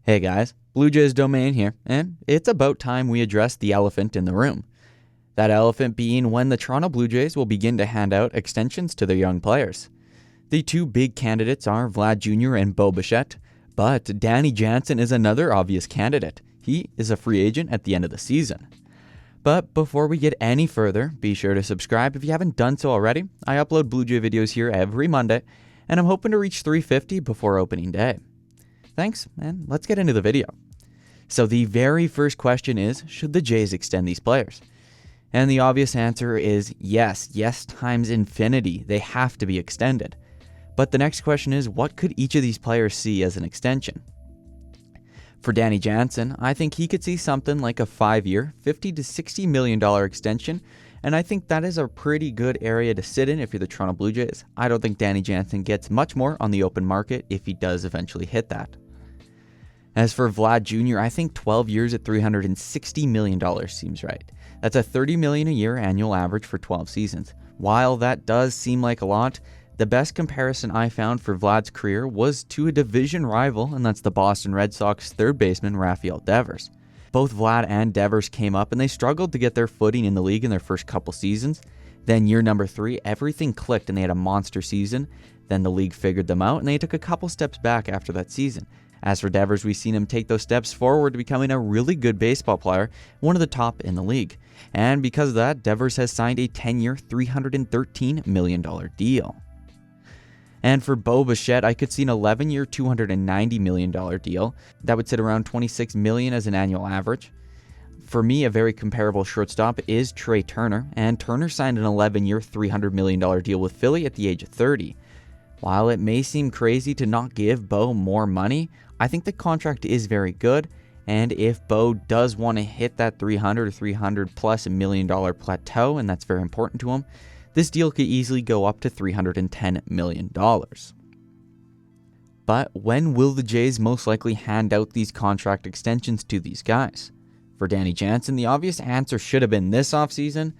Hey guys, Blue Jays Domain here, and it's about time we address the elephant in the room. That elephant being when the Toronto Blue Jays will begin to hand out extensions to their young players. The two big candidates are Vlad Jr. and Bo Bichette, but Danny Jansen is another obvious candidate. He is a free agent at the end of the season. But before we get any further, be sure to subscribe if you haven't done so already. I upload Blue Jay videos here every Monday, and I'm hoping to reach 350 before opening day. Thanks, and let's get into the video. So the very first question is, should the Jays extend these players? And the obvious answer is yes times infinity. They have to be extended. But the next question is, what could each of these players see as an extension? For Danny Jansen, I think he could see something like a 5-year, $50 to $60 million extension, and I think that is a pretty good area to sit in if you're the Toronto Blue Jays. I don't think Danny Jansen gets much more on the open market if he does eventually hit that. As for Vlad Jr., I think 12 years at $360 million seems right. That's a $30 million a year annual average for 12 seasons. While that does seem like a lot, the best comparison I found for Vlad's career was to a division rival, and that's the Boston Red Sox third baseman Rafael Devers. Both Vlad and Devers came up and they struggled to get their footing in the league in their first couple seasons. Then year number 3, everything clicked and they had a monster season. Then the league figured them out and they took a couple steps back after that season. As for Devers, we've seen him take those steps forward to becoming a really good baseball player, one of the top in the league. And because of that, Devers has signed a 10-year, $313 million deal. And for Bo Bichette, I could see an 11-year, $290 million deal. That would sit around $26 million as an annual average. For me, a very comparable shortstop is Trey Turner, and Turner signed an 11-year, $300 million deal with Philly at the age of 30. While it may seem crazy to not give Bo more money, I think the contract is very good, and if Bo does want to hit that $300 plus million plateau, and that's very important to him, this deal could easily go up to $310 million. But when will the Jays most likely hand out these contract extensions to these guys? For Danny Jansen, the obvious answer should have been this offseason.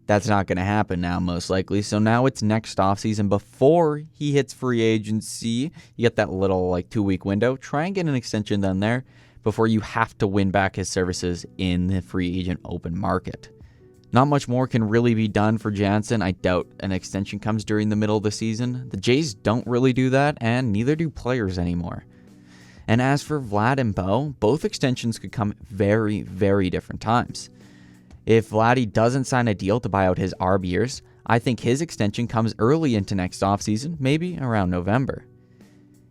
That's not going to happen now, most likely. So now it's next offseason before he hits free agency. You get that little 2-week window. Try and get an extension done there before you have to win back his services in the free agent open market. Not much more can really be done for Jansen. I doubt an extension comes during the middle of the season. The Jays don't really do that, and neither do players anymore. And as for Vlad and Bo, both extensions could come very, very different times. If Vladdy doesn't sign a deal to buy out his ARB years, I think his extension comes early into next offseason, maybe around November.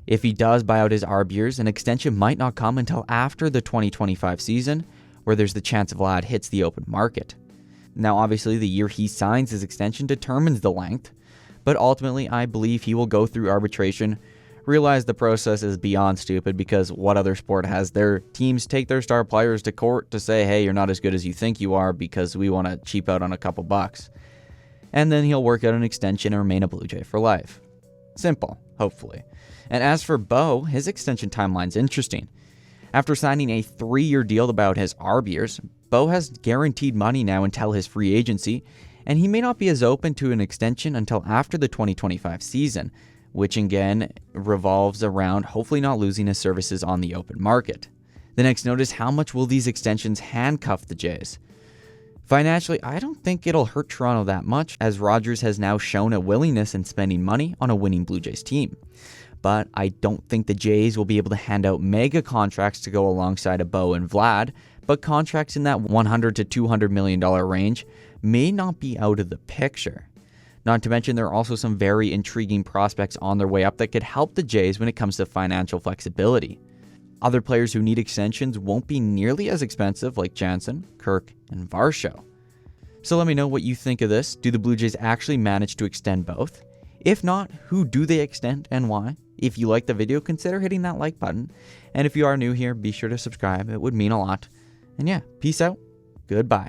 If he does buy out his ARB years, an extension might not come until after the 2025 season, where there's the chance Vlad hits the open market. Now, obviously, the year he signs his extension determines the length, but ultimately, I believe he will go through arbitration. Realize the process is beyond stupid because what other sport has their teams take their star players to court to say, hey, you're not as good as you think you are because we want to cheap out on a couple bucks. And then he'll work out an extension and remain a Blue Jay for life. Simple, hopefully. And as for Bo, his extension timeline's interesting. After signing a 3-year deal about his ARB years, Bo has guaranteed money now until his free agency, and he may not be as open to an extension until after the 2025 season, which again revolves around hopefully not losing his services on the open market. The next note is, how much will these extensions handcuff the Jays? Financially, I don't think it'll hurt Toronto that much, as Rogers has now shown a willingness in spending money on a winning Blue Jays team. But I don't think the Jays will be able to hand out mega contracts to go alongside a Bo and Vlad, but contracts in that $100 to $200 million range may not be out of the picture. Not to mention, there are also some very intriguing prospects on their way up that could help the Jays when it comes to financial flexibility. Other players who need extensions won't be nearly as expensive, like Jansen, Kirk, and Varsho. So let me know what you think of this. Do the Blue Jays actually manage to extend both? If not, who do they extend and why? If you like the video, consider hitting that like button. And if you are new here, be sure to subscribe. It would mean a lot. And yeah, peace out. Goodbye.